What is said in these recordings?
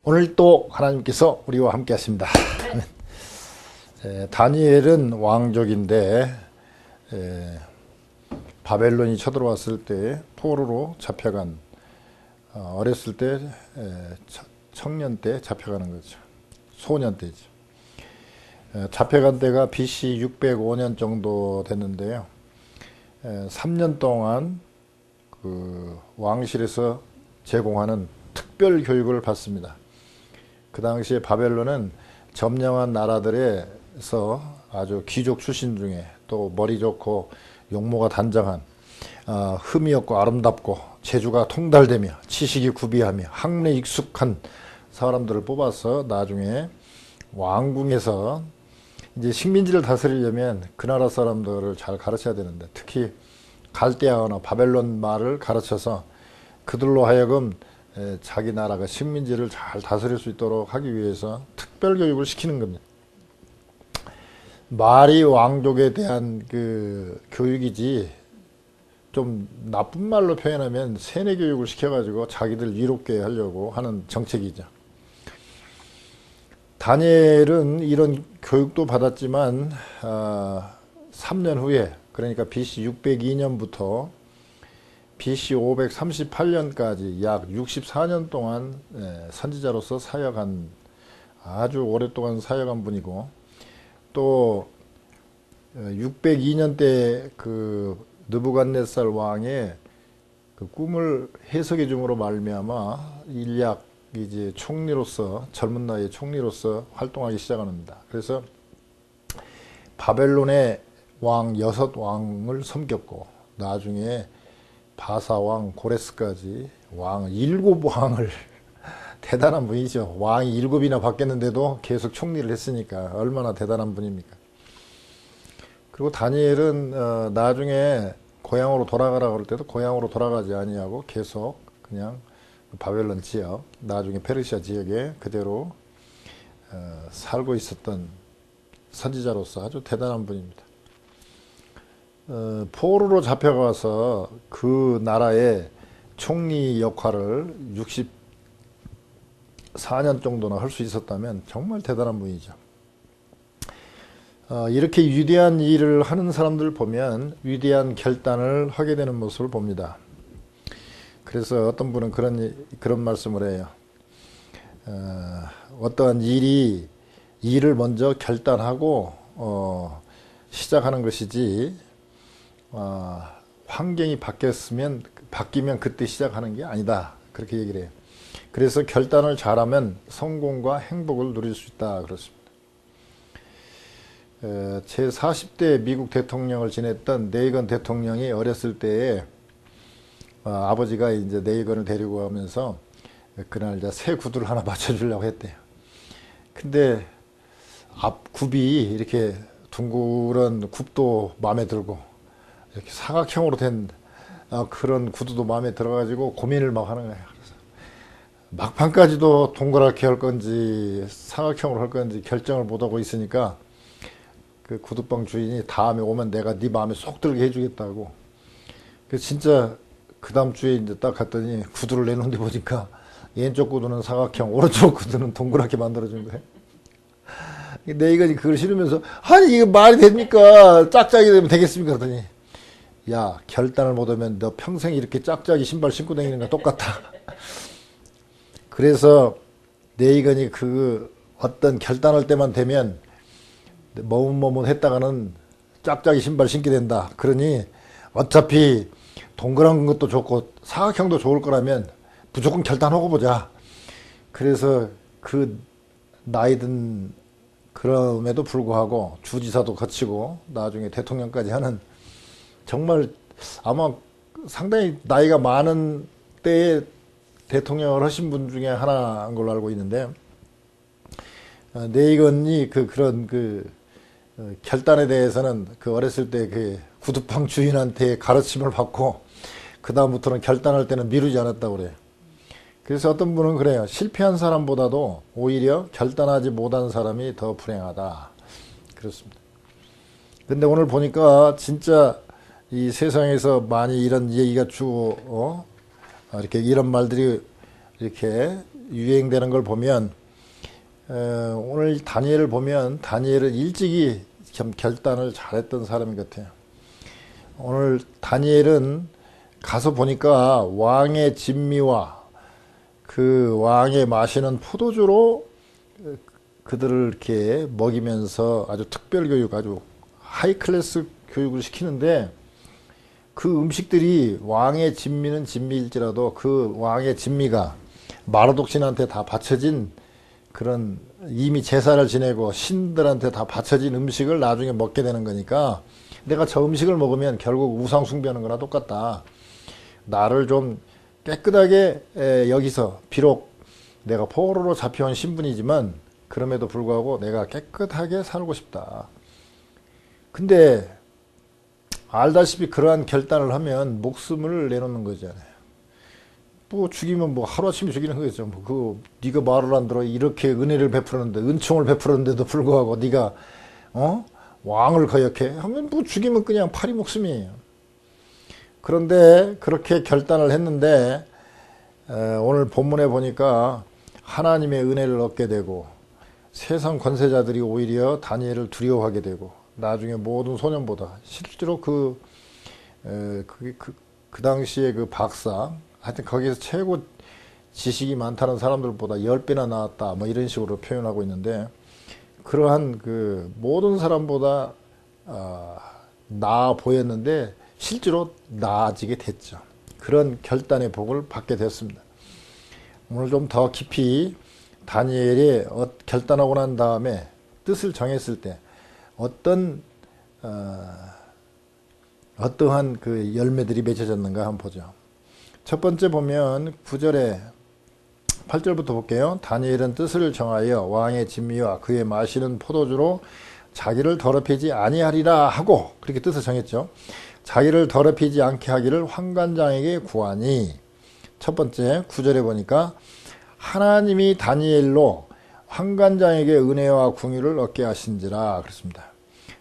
오늘 또 하나님께서 우리와 함께 하십니다. 다니엘은 왕족인데 바벨론이 쳐들어왔을 때 포로로 잡혀간, 어렸을 때 청년 때 잡혀가는 거죠. 소년 때죠. 잡혀간 때가 BC 605년 정도 됐는데요. 3년 동안 그 왕실에서 제공하는 특별 교육을 받습니다. 그 당시에 바벨론은 점령한 나라들에서 아주 귀족 출신 중에 또 머리 좋고 용모가 단정한, 흠이 없고 아름답고 재주가 통달되며 지식이 구비하며 학문에 익숙한 사람들을 뽑아서 나중에 왕궁에서 이제 식민지를 다스리려면 그 나라 사람들을 잘 가르쳐야 되는데, 특히 갈대아 언어 바벨론 말을 가르쳐서 그들로 하여금 자기 나라가 식민지를 잘 다스릴 수 있도록 하기 위해서 특별 교육을 시키는 겁니다. 말이 왕족에 대한 그 교육이지, 좀 나쁜 말로 표현하면 세뇌 교육을 시켜가지고 자기들 위롭게 하려고 하는 정책이죠. 다니엘은 이런 교육도 받았지만 3년 후에, 그러니까 BC 602년부터 BC 538년까지 약 64년 동안 선지자로서 사역한, 아주 오랫동안 사역한 분이고, 또 602년 때 그 느부갓네살 왕의 그 꿈을 해석해 줌으로 말미암아 일약 이제 총리로서, 젊은 나이에 총리로서 활동하기 시작합니다. 그래서 바벨론의 왕 6왕을 섬겼고, 나중에 바사왕, 고레스까지 왕 7왕을 대단한 분이죠. 왕이 7이나 바뀌었는데도 계속 총리를 했으니까 얼마나 대단한 분입니까. 그리고 다니엘은 나중에 고향으로 돌아가라 그럴 때도 고향으로 돌아가지 아니하고 계속 그냥 바벨론 지역, 나중에 페르시아 지역에 그대로 살고 있었던 선지자로서 아주 대단한 분입니다. 포로로 잡혀가서 그 나라의 총리 역할을 64년 정도나 할 수 있었다면 정말 대단한 분이죠. 이렇게 위대한 일을 하는 사람들 보면 위대한 결단을 하게 되는 모습을 봅니다. 그래서 어떤 분은 그런 말씀을 해요. 어떠한 일을 먼저 결단하고 시작하는 것이지, 환경이 바뀌면 그때 시작하는 게 아니다, 그렇게 얘기를 해요. 그래서 결단을 잘하면 성공과 행복을 누릴 수 있다, 그렇습니다. 제 40대 미국 대통령을 지냈던 레이건 대통령이 어렸을 때에 아버지가 이제 레이건을 데리고 가면서 그날 이제 새 구두를 하나 맞춰주려고 했대요. 근데 앞 굽이 이렇게 둥그런 굽도 마음에 들고 이렇게 사각형으로 된 그런 구두도 마음에 들어가지고 고민을 막 하는 거예요. 그래서 막판까지도 동그랗게 할 건지 사각형으로 할 건지 결정을 못하고 있으니까 그 구두방 주인이 다음에 오면 내가 네 마음에 쏙 들게 해주겠다고. 그래서 진짜 그 다음 주에 이제 딱 갔더니 구두를 내놓은데 보니까 왼쪽 구두는 사각형, 오른쪽 구두는 동그랗게 만들어준 거예요. 내가 그걸 싫으면서, 아니 이거 말이 됩니까? 짝짝이 되면 되겠습니까? 그러더니, 야, 결단을 못하면 너 평생 이렇게 짝짝이 신발 신고 다니는 거 똑같아. 그래서 레이건이 그 어떤 결단할 때만 되면 머뭇머뭇했다가는 짝짝이 신발 신게 된다. 그러니 어차피 동그란 것도 좋고 사각형도 좋을 거라면 무조건 결단하고 보자. 그래서 그 나이든 그럼에도 불구하고 주지사도 거치고 나중에 대통령까지 하는, 정말 아마 상당히 나이가 많은 때에 대통령을 하신 분 중에 하나인 걸로 알고 있는데, 레이건이 그런 결단에 대해서는 그 어렸을 때 그 구두방 주인한테 가르침을 받고 그 다음부터는 결단할 때는 미루지 않았다고 그래요. 그래서 어떤 분은 그래요. 실패한 사람보다도 오히려 결단하지 못한 사람이 더 불행하다, 그렇습니다. 근데 오늘 보니까 진짜 이 세상에서 많이 이런 얘기가 이렇게 이런 말들이 이렇게 유행되는 걸 보면 오늘 다니엘을 보면 다니엘은 일찍이 결단을 잘했던 사람 같아요. 오늘 다니엘은 가서 보니까 왕의 진미와 그 왕의 마시는 포도주로 그들을 이렇게 먹이면서 아주 특별 교육, 아주 하이 클래스 교육을 시키는데 그 음식들이 왕의 진미는 진미일지라도 그 왕의 진미가 마르독신한테 다 바쳐진 그런 이미 제사를 지내고 신들한테 다 바쳐진 음식을 나중에 먹게 되는 거니까 내가 저 음식을 먹으면 결국 우상 숭배하는 거나 똑같다. 나를 좀 깨끗하게 여기서 비록 내가 포로로 잡혀온 신분이지만 그럼에도 불구하고 내가 깨끗하게 살고 싶다. 근데 알다시피 그러한 결단을 하면 목숨을 내놓는 거잖아요. 뭐 죽이면 뭐 하루아침에 죽이는 거겠죠. 뭐 네가 말을 안 들어 이렇게 은혜를 베풀었는데 은총을 베풀었는데도 불구하고 네가 왕을 거역해 하면 뭐 죽이면 그냥 파리 목숨이에요. 그런데 그렇게 결단을 했는데 오늘 본문에 보니까 하나님의 은혜를 얻게 되고 세상 권세자들이 오히려 다니엘을 두려워하게 되고 나중에 모든 소년보다 실제로 그 당시에 그 박사 하여튼 거기서 최고 지식이 많다는 사람들보다 10배나 나왔다 뭐 이런 식으로 표현하고 있는데 그러한 그 모든 사람보다 나아 보였는데 실제로 나아지게 됐죠. 그런 결단의 복을 받게 됐습니다. 오늘 좀 더 깊이 다니엘이 결단하고 난 다음에 뜻을 정했을 때 어떠한 그 열매들이 맺혀졌는가 한번 보죠. 첫 번째 보면 9절에 8절부터 볼게요. 다니엘은 뜻을 정하여 왕의 진미와 그의 마시는 포도주로 자기를 더럽히지 아니하리라 하고 그렇게 뜻을 정했죠. 자기를 더럽히지 않게 하기를 환관장에게 구하니 첫 번째 9절에 보니까 하나님이 다니엘로 환관장에게 은혜와 궁유를 얻게 하신지라 그랬습니다.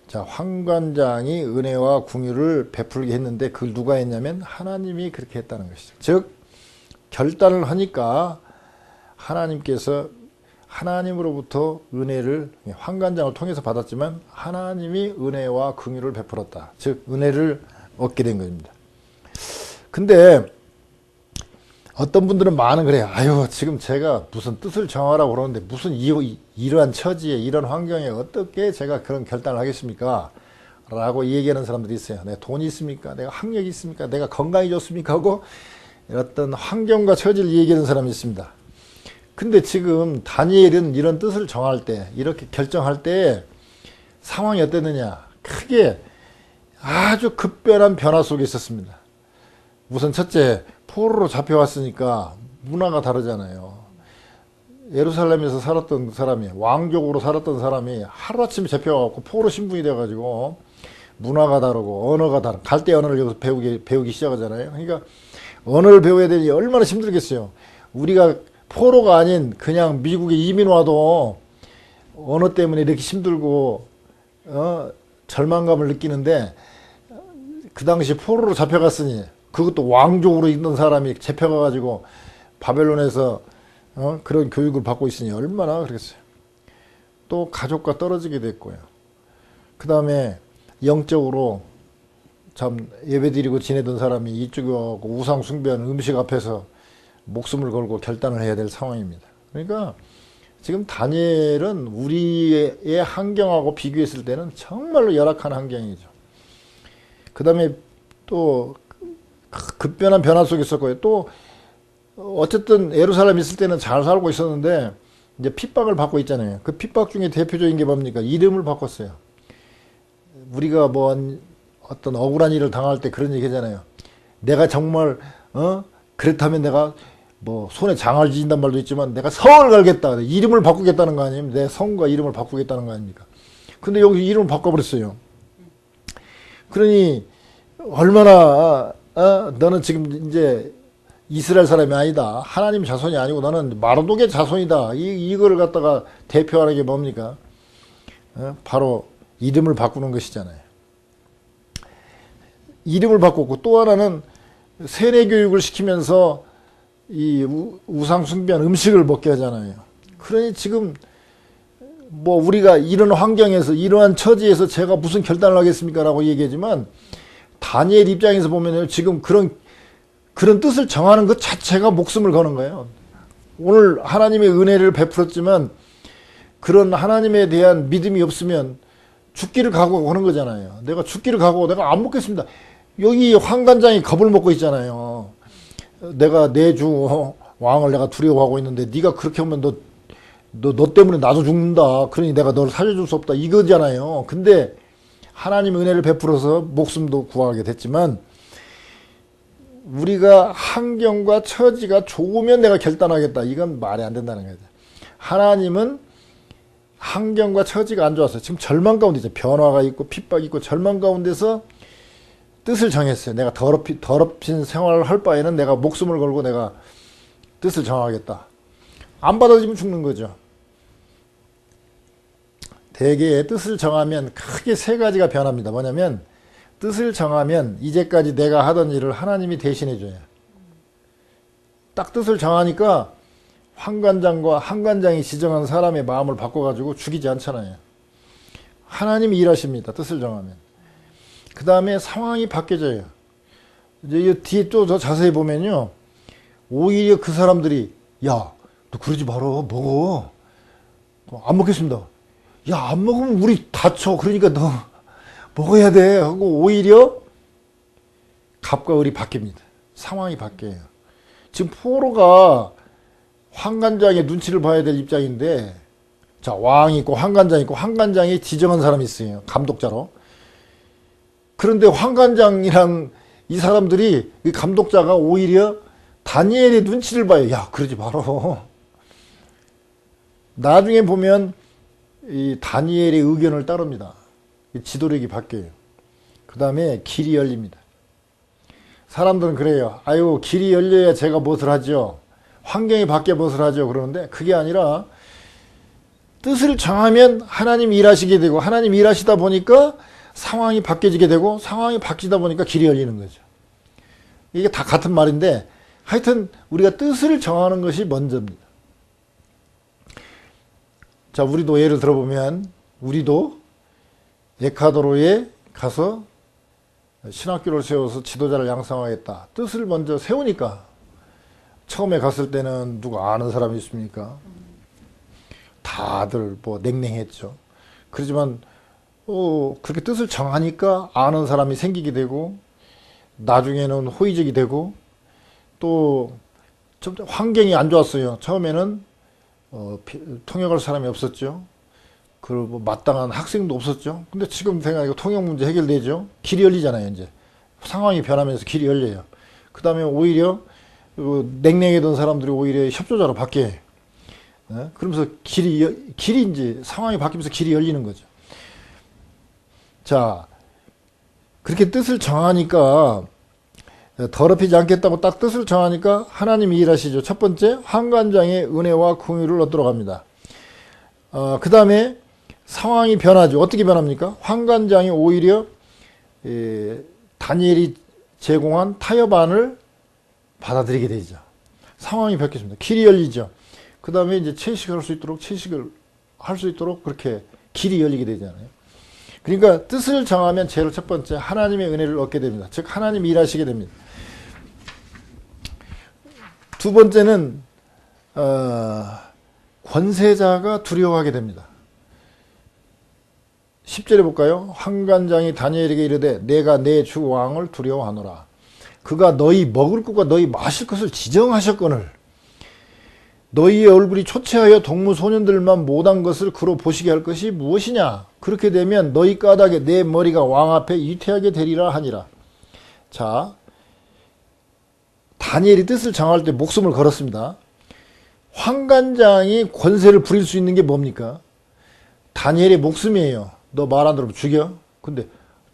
자, 환관장이 은혜와 궁유를 베풀게 했는데 그걸 누가 했냐면 하나님이 그렇게 했다는 것이죠. 즉 결단을 하니까 하나님께서 하나님으로부터 은혜를 환관장을 통해서 받았지만 하나님이 은혜와 긍휼을 베풀었다. 즉 은혜를 얻게 된 겁니다. 근데 어떤 분들은 많은 그래요. 아유 지금 제가 무슨 뜻을 정하라고 그러는데 무슨 이러한 처지에 이런 환경에 어떻게 제가 그런 결단을 하겠습니까? 라고 얘기하는 사람들이 있어요. 내가 돈이 있습니까? 내가 학력이 있습니까? 내가 건강이 좋습니까? 하고 어떤 환경과 처지를 얘기하는 사람이 있습니다. 근데 지금 다니엘은 이런 뜻을 정할 때 이렇게 결정할 때 상황이 어땠느냐? 크게 아주 급변한 변화 속에 있었습니다. 우선 첫째 포로로 잡혀왔으니까 문화가 다르잖아요. 예루살렘에서 살았던 사람이 왕족으로 살았던 사람이 하루아침에 잡혀와갖고 포로 신분이 돼가지고 문화가 다르고 언어가 다르고 갈대 언어를 여기서 배우기 시작하잖아요. 그러니까 언어를 배워야 되니 얼마나 힘들겠어요. 우리가 포로가 아닌 그냥 미국에 이민 와도 언어 때문에 이렇게 힘들고 절망감을 느끼는데 그 당시 포로로 잡혀갔으니 그것도 왕족으로 있는 사람이 잡혀가가지고 바벨론에서 그런 교육을 받고 있으니 얼마나 그랬어요. 또 가족과 떨어지게 됐고요. 그 다음에 영적으로 참 예배드리고 지내던 사람이 이쪽에 와서 우상 숭배하는 음식 앞에서 목숨을 걸고 결단을 해야 될 상황입니다. 그러니까 지금 다니엘은 우리의 환경하고 비교했을 때는 정말로 열악한 환경이죠. 그 다음에 또 급변한 변화 속에 있었고요. 또 어쨌든 예루살렘에 있을 때는 잘 살고 있었는데 이제 핍박을 받고 있잖아요. 그 핍박 중에 대표적인 게 뭡니까? 이름을 바꿨어요. 우리가 뭐 어떤 억울한 일을 당할 때 그런 얘기 하잖아요. 내가 정말 그렇다면 내가 뭐 손에 장을 지진단 말도 있지만 내가 성을 걸겠다. 이름을 바꾸겠다는 거 아니에요? 내 성과 이름을 바꾸겠다는 거 아닙니까? 근데 여기 이름을 바꿔버렸어요. 그러니 얼마나 너는 지금 이제 이스라엘 사람이 아니다. 하나님 자손이 아니고 너는 마르독의 자손이다. 이거를 갖다가 대표하는 게 뭡니까? 바로 이름을 바꾸는 것이잖아요. 이름을 바꿨고 또 하나는 세례 교육을 시키면서 이 우상 숭배한 음식을 먹게 하잖아요. 그러니 지금 뭐 우리가 이런 환경에서 이러한 처지에서 제가 무슨 결단을 하겠습니까? 라고 얘기하지만 다니엘 입장에서 보면은 지금 그런 뜻을 정하는 것 자체가 목숨을 거는 거예요. 오늘 하나님의 은혜를 베풀었지만 그런 하나님에 대한 믿음이 없으면 죽기를 각오하는 거잖아요. 내가 죽기를 각오하고 내가 안 먹겠습니다. 여기 환관장이 겁을 먹고 있잖아요. 내가 내 주 왕을 내가 두려워하고 있는데 네가 그렇게 하면 너 때문에 나도 죽는다. 그러니 내가 너를 살려줄 수 없다. 이거잖아요. 근데 하나님 은혜를 베풀어서 목숨도 구하게 됐지만 우리가 환경과 처지가 좋으면 내가 결단하겠다. 이건 말이 안 된다는 거죠. 하나님은 환경과 처지가 안 좋았어요. 지금 절망 가운데 있죠. 변화가 있고 핍박이 있고 절망 가운데서 뜻을 정했어요. 내가 더럽힌 생활을 할 바에는 내가 목숨을 걸고 내가 뜻을 정하겠다. 안 받아주면 죽는 거죠. 대개의 뜻을 정하면 크게 세 가지가 변합니다. 뭐냐면 뜻을 정하면 이제까지 내가 하던 일을 하나님이 대신해 줘요. 딱 뜻을 정하니까 환관장과 환관장이 지정한 사람의 마음을 바꿔가지고 죽이지 않잖아요. 하나님이 일하십니다. 뜻을 정하면. 그 다음에 상황이 바뀌어져요. 이제 이 뒤에 또 더 자세히 보면요. 오히려 그 사람들이 야, 너 그러지 마라. 먹어. 안 먹겠습니다. 야, 안 먹으면 우리 다쳐. 그러니까 너 먹어야 돼. 하고 오히려 갑과 을이 바뀝니다. 상황이 바뀌어요. 지금 포로가 환관장의 눈치를 봐야 될 입장인데 자, 왕이 있고 환관장이 있고 환관장이 지정한 사람이 있어요. 감독자로. 그런데 환관장이랑 이 사람들이 이 감독자가 오히려 다니엘의 눈치를 봐요. 야, 그러지 마라. 나중에 보면 이 다니엘의 의견을 따릅니다. 지도력이 바뀌어요. 그 다음에 길이 열립니다. 사람들은 그래요. 아유, 길이 열려야 제가 무엇을 하죠. 환경이 바뀌어 무엇을 하죠. 그러는데 그게 아니라 뜻을 정하면 하나님이 일하시게 되고 하나님이 일하시다 보니까 상황이 바뀌어지게 되고 상황이 바뀌다 보니까 길이 열리는 거죠. 이게 다 같은 말인데 하여튼 우리가 뜻을 정하는 것이 먼저입니다. 자, 우리도 예를 들어보면 우리도 에콰도르에 가서 신학교를 세워서 지도자를 양성하겠다. 뜻을 먼저 세우니까 처음에 갔을 때는 누가 아는 사람이 있습니까? 다들 뭐 냉랭했죠. 그렇지만 그렇게 뜻을 정하니까 아는 사람이 생기게 되고 나중에는 호의적이 되고 또 좀 환경이 안 좋았어요. 처음에는 통역할 사람이 없었죠. 그리고 뭐 마땅한 학생도 없었죠. 근데 지금 생각하니까 통역 문제 해결되죠. 길이 열리잖아요. 이제 상황이 변하면서 길이 열려요. 그 다음에 오히려 냉랭했던 사람들이 오히려 협조자로 바뀌어요. 그러면서 길이 이제 상황이 바뀌면서 길이 열리는 거죠. 자, 그렇게 뜻을 정하니까 더럽히지 않겠다고 딱 뜻을 정하니까 하나님이 일하시죠. 첫 번째, 환관장의 은혜와 긍휼을 얻도록 합니다. 그 다음에 상황이 변하죠. 어떻게 변합니까? 환관장이 오히려 다니엘이 제공한 타협안을 받아들이게 되죠. 상황이 바뀌었습니다. 길이 열리죠. 그 다음에 이제 채식을 할 수 있도록 그렇게 길이 열리게 되잖아요. 그러니까 뜻을 정하면 제일 첫 번째 하나님의 은혜를 얻게 됩니다. 즉 하나님이 일하시게 됩니다. 두 번째는 권세자가 두려워하게 됩니다. 10절에 볼까요? 환관장이 다니엘에게 이르되 내가 내 주 왕을 두려워하노라. 그가 너희 먹을 것과 너희 마실 것을 지정하셨거늘 너희의 얼굴이 초췌하여 동무 소년들만 못한 것을 그로 보시게 할 것이 무엇이냐? 그렇게 되면 너희 까닭에 내 머리가 왕 앞에 위태하게 되리라 하니라. 자, 다니엘이 뜻을 정할 때 목숨을 걸었습니다. 환관장이 권세를 부릴 수 있는 게 뭡니까? 다니엘의 목숨이에요. 너 말 안 들으면 죽여. 근데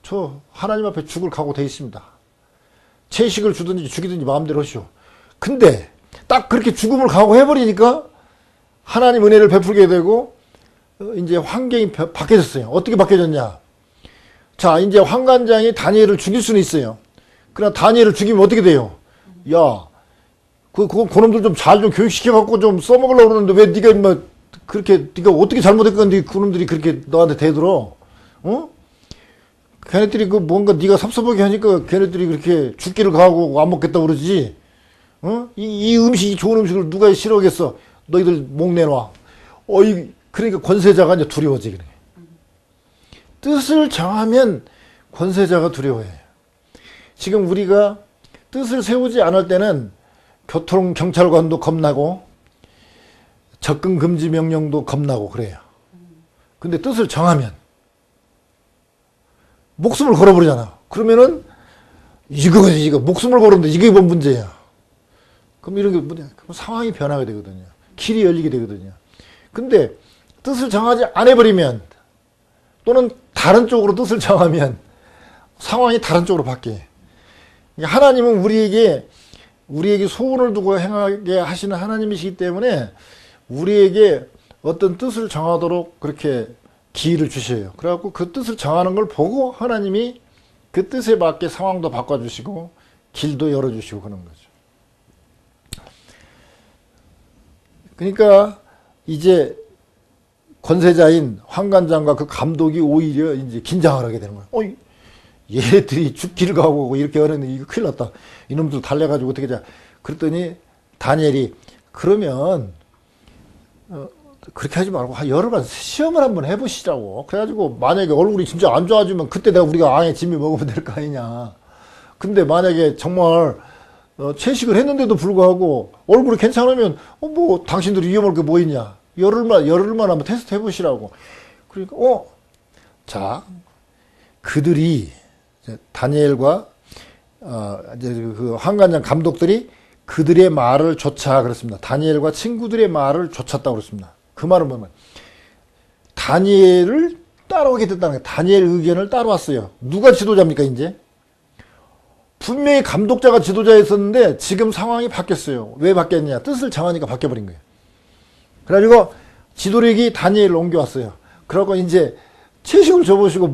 저 하나님 앞에 죽을 각오 돼 있습니다. 채식을 주든지 죽이든지 마음대로 하시오. 근데 딱 그렇게 죽음을 각오해버리니까 하나님 은혜를 베풀게 되고 이제 환경이 바뀌어졌어요. 어떻게 바뀌어졌냐? 자, 이제 환관장이 다니엘을 죽일 수는 있어요. 그러나 다니엘을 죽이면 어떻게 돼요? 야, 그놈들 좀 잘 좀 교육시켜갖고 좀 써먹으려고 그러는데 왜 네가 인마 그렇게 네가 어떻게 잘못했건데 그놈들이 그렇게 너한테 대들어? 어? 걔네들이 그 뭔가 네가 섭섭하게 하니까 걔네들이 그렇게 죽기를 가하고 안 먹겠다고 그러지. 어? 이 음식이 좋은 음식을 누가 싫어하겠어? 너희들 목 내놔. 그러니까 권세자가 이제 두려워지. 그래. 뜻을 정하면 권세자가 두려워해요. 지금 우리가 뜻을 세우지 않을 때는 교통경찰관도 겁나고 접근 금지 명령도 겁나고 그래요. 근데 뜻을 정하면 목숨을 걸어버리잖아. 그러면은 이거 목숨을 걸었는데 이게 뭔 문제야. 그럼 이런 게 뭐냐? 그럼 상황이 변하게 되거든요. 길이 열리게 되거든요. 근데 뜻을 정하지 안 해버리면 또는 다른 쪽으로 뜻을 정하면 상황이 다른 쪽으로 바뀌어요. 하나님은 우리에게 소원을 두고 행하게 하시는 하나님이시기 때문에 우리에게 어떤 뜻을 정하도록 그렇게 기회를 주셔요. 그래갖고 그 뜻을 정하는 걸 보고 하나님이 그 뜻에 맞게 상황도 바꿔주시고 길도 열어주시고 그런 거죠. 그러니까 이제 권세자인 환관장과 그 감독이 오히려 이제 긴장을 하게 되는 거예요. 얘들이 죽기를 가고 이렇게 하는데 이거 큰일 났다. 이놈들 달래가지고 어떻게 하자. 그랬더니 다니엘이 그러면 그렇게 하지 말고 여러분 시험을 한번 해보시자고. 그래가지고 만약에 얼굴이 진짜 안 좋아지면 그때 내가 우리가 앙의 짐이 먹으면 될 거 아니냐. 근데 만약에 정말 채식을 했는데도 불구하고 얼굴이 괜찮으면 뭐 당신들이 위험할 게 뭐 있냐. 열흘만 한번 테스트 해보시라고. 그러니까 자 그들이 다니엘과 이제 그 환관장 감독들이 그들의 말을 좇아 그랬습니다. 다니엘과 친구들의 말을 좇았다고 그랬습니다. 그 말은 뭐냐면 다니엘을 따라오게 됐다는 거예요. 다니엘 의견을 따라왔어요. 누가 지도자입니까 이제? 분명히 감독자가 지도자였었는데 지금 상황이 바뀌었어요. 왜 바뀌었냐? 뜻을 정하니까 바뀌어버린 거예요. 그래가지고 지도력이 다니엘을 옮겨왔어요. 그러고 이제 채식을 줘보시고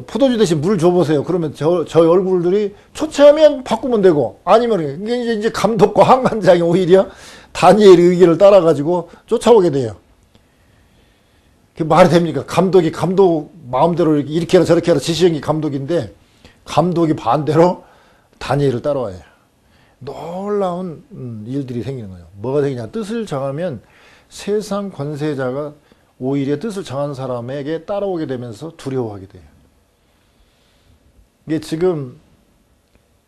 포도주 대신 물 줘보세요. 그러면 저 얼굴들이 초췌하면 바꾸면 되고 아니면 이제 감독과 환관장이 오히려 다니엘의 의견을 따라가지고 쫓아오게 돼요. 그게 말이 됩니까? 감독 마음대로 이렇게 해라 저렇게 해라 지시한 게 감독인데 감독이 반대로 다니엘을 따라와요. 놀라운 일들이 생기는 거예요. 뭐가 생기냐? 뜻을 정하면 세상 권세자가 오히려 뜻을 정한 사람에게 따라오게 되면서 두려워하게 돼요. 이게 지금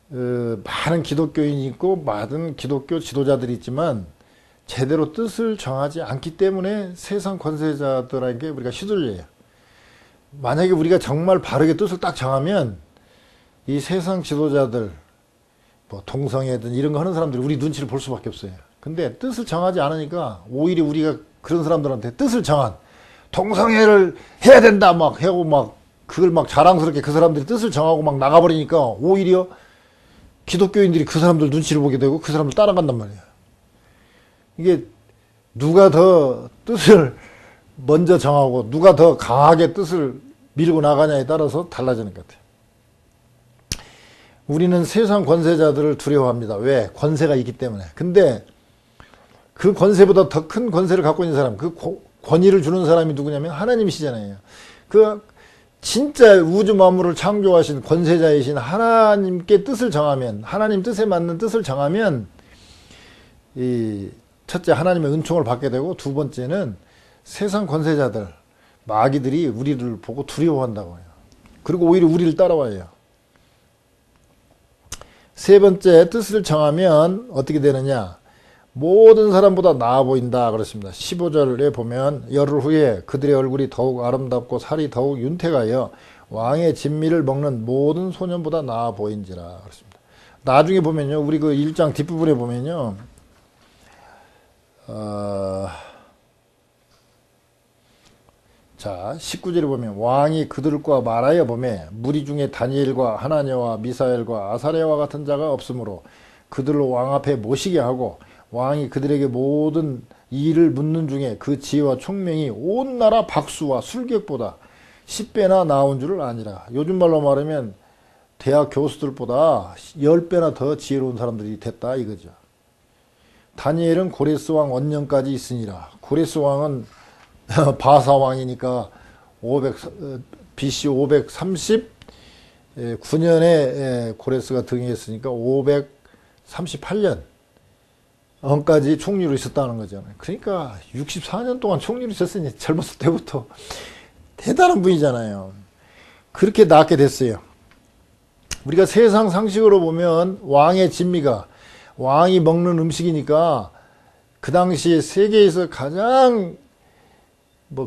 많은 기독교인이 있고 많은 기독교 지도자들이 있지만 제대로 뜻을 정하지 않기 때문에 세상 권세자들에게 우리가 휘둘려요. 만약에 우리가 정말 바르게 뜻을 딱 정하면 이 세상 지도자들 뭐 동성애든 이런 거 하는 사람들이 우리 눈치를 볼 수밖에 없어요. 근데 뜻을 정하지 않으니까 오히려 우리가 그런 사람들한테 뜻을 정한 동성애를 해야 된다 막 하고 막 그걸 막 자랑스럽게 그 사람들이 뜻을 정하고 막 나가버리니까 오히려 기독교인들이 그 사람들 눈치를 보게 되고 그 사람들 따라간단 말이에요. 이게 누가 더 뜻을 먼저 정하고 누가 더 강하게 뜻을 밀고 나가냐에 따라서 달라지는 것 같아요. 우리는 세상 권세자들을 두려워합니다. 왜? 권세가 있기 때문에. 근데 그 권세보다 더 큰 권세를 갖고 있는 사람, 그 권위를 주는 사람이 누구냐면 하나님이시잖아요. 그 진짜 우주 만물을 창조하신 권세자이신 하나님께 뜻을 정하면, 하나님 뜻에 맞는 뜻을 정하면 이 첫째 하나님의 은총을 받게 되고 두 번째는 세상 권세자들, 마귀들이 우리를 보고 두려워한다고 해요. 그리고 오히려 우리를 따라와요. 세 번째 뜻을 정하면 어떻게 되느냐? 모든 사람보다 나아 보인다 그랬습니다. 15절에 보면 열흘 후에 그들의 얼굴이 더욱 아름답고 살이 더욱 윤택하여 왕의 진미를 먹는 모든 소년보다 나아 보인지라 그랬습니다. 나중에 보면요, 우리 그 1장 뒷부분에 보면요, 자 19절에 보면 왕이 그들과 말하여 보매 무리 중에 다니엘과 하나냐와 미사엘과 아사랴와 같은 자가 없으므로 그들을 왕 앞에 모시게 하고 왕이 그들에게 모든 일을 묻는 중에 그 지혜와 총명이 온 나라 박수와 술객보다 10배나 나온 줄을 아니라. 요즘 말로 말하면 대학 교수들보다 10배나 더 지혜로운 사람들이 됐다 이거죠. 다니엘은 고레스 왕 원년까지 있으니라. 고레스 왕은 바사 왕이니까 BC 539년에 고레스가 등위했으니까 538년 까지 총리로 있었다는 거잖아요. 그러니까 64년 동안 총리로 있었으니 젊었을 때부터 대단한 분이잖아요. 그렇게 낳게 됐어요. 우리가 세상 상식으로 보면 왕의 진미가 왕이 먹는 음식이니까 그 당시 세계에서 가장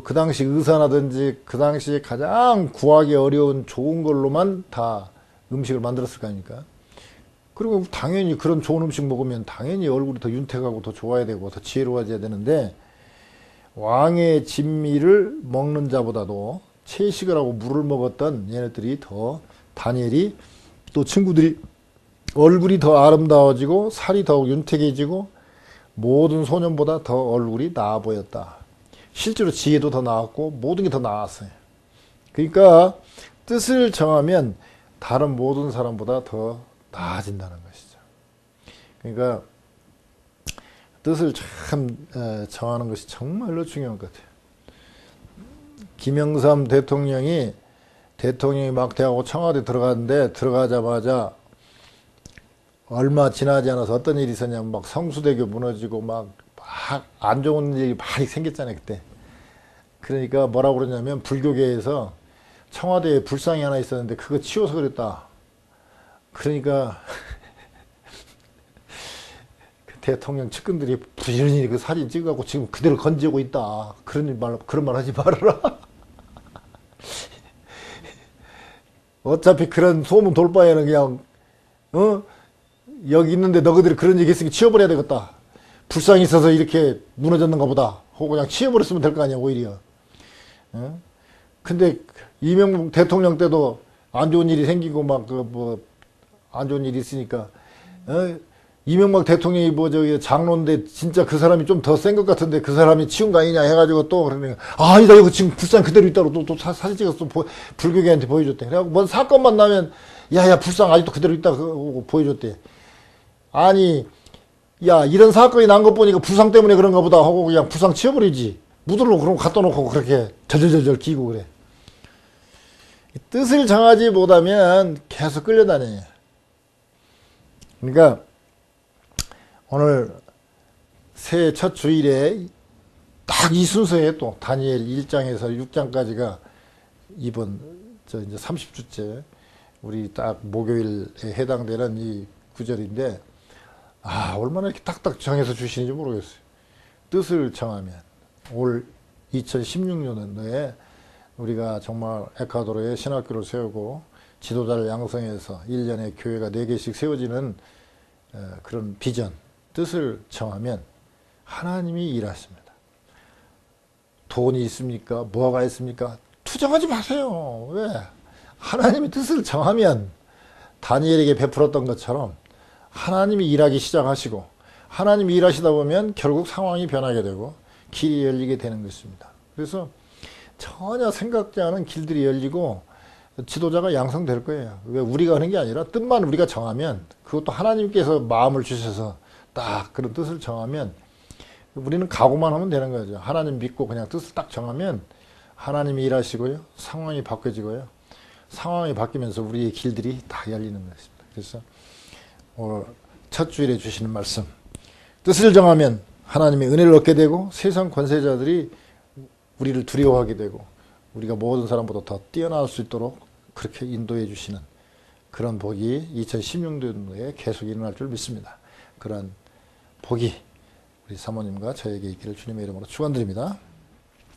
그 당시 의사라든지 그 당시에 가장 구하기 어려운 좋은 걸로만 다 음식을 만들었을 거 아닙니까? 그리고 당연히 그런 좋은 음식 먹으면 당연히 얼굴이 더 윤택하고 더 좋아야 되고 더 지혜로워져야 되는데 왕의 진미를 먹는 자보다도 채식을 하고 물을 먹었던 얘네들이 더 다니엘이 또 친구들이 얼굴이 더 아름다워지고 살이 더욱 윤택해지고 모든 소년보다 더 얼굴이 나아 보였다. 실제로 지혜도 더 나았고 모든 게 더 나았어요. 그러니까 뜻을 정하면 다른 모든 사람보다 더 나아진다는 것이죠. 그러니까 뜻을 참 정하는 것이 정말로 중요한 것 같아요. 김영삼 대통령이 막 대하고 청와대 들어갔는데 들어가자마자 얼마 지나지 않아서 어떤 일이 있었냐면 막 성수대교 무너지고 막 안 좋은 일이 많이 생겼잖아요, 그때. 그러니까 뭐라고 그러냐면 불교계에서 청와대에 불상이 하나 있었는데 그거 치워서 그랬다. 그러니까 그 대통령 측근들이 부지런히 그 사진 찍어갖고 지금 그대로 건지고 있다. 그런 말 하지 말아라. 어차피 그런 소문 돌 바에는 그냥 여기 있는데 너희들이 그런 얘기 했으니까 치워버려야 되겠다. 불상이 있어서 이렇게 무너졌는가 보다. 혹은 그냥 치워버렸으면 될 거 아니야, 오히려. 근데 이명박 대통령 때도 안 좋은 일이 생기고 막 안 좋은 일이 있으니까 이명박 대통령이 장로인데 진짜 그 사람이 좀 더 센 것 같은데 그 사람이 치운 거 아니냐 해가지고 또 그러니까 아니다 이거 지금 불상 그대로 있다고 또 사진 찍어서 불교계한테 보여줬대. 그래갖고 뭔 사건만 나면 야야 불상 아직도 그대로 있다고 보여줬대. 아니 야 이런 사건이 난 것 보니까 불상 때문에 그런가 보다 하고 그냥 불상 치워버리지. 묻으러 그럼 갖다 놓고 그렇게 절절절절 기고 그래. 뜻을 정하지 못하면 계속 끌려다녀요. 그러니까 오늘 새해 첫 주일에 딱 이 순서에 또 다니엘 1장에서 6장까지가 이번 이제 30주째 우리 딱 목요일에 해당되는 이 구절인데 얼마나 이렇게 딱딱 정해서 주시는지 모르겠어요. 뜻을 정하면 올 2016년도에 우리가 정말 에콰도르에 신학교를 세우고 지도자를 양성해서 1년에 교회가 4개씩 세워지는 그런 비전, 뜻을 정하면 하나님이 일하십니다. 돈이 있습니까? 뭐가 있습니까? 투정하지 마세요. 왜? 하나님이 뜻을 정하면 다니엘에게 베풀었던 것처럼 하나님이 일하기 시작하시고 하나님이 일하시다 보면 결국 상황이 변하게 되고 길이 열리게 되는 것입니다. 그래서 전혀 생각지 않은 길들이 열리고 지도자가 양성될 거예요. 왜 우리가 하는 게 아니라 뜻만 우리가 정하면 그것도 하나님께서 마음을 주셔서 딱 그런 뜻을 정하면 우리는 각오만 하면 되는 거죠. 하나님 믿고 그냥 뜻을 딱 정하면 하나님이 일하시고요. 상황이 바뀌어지고요. 상황이 바뀌면서 우리의 길들이 다 열리는 것입니다. 그래서 오늘 첫 주일에 주시는 말씀, 뜻을 정하면 하나님의 은혜를 얻게 되고 세상 권세자들이 우리를 두려워하게 되고 우리가 모든 사람보다 더 뛰어날 수 있도록 그렇게 인도해 주시는 그런 복이 2016년도에 계속 일어날 줄 믿습니다. 그런 복이 우리 사모님과 저에게 있기를 주님의 이름으로 축원드립니다.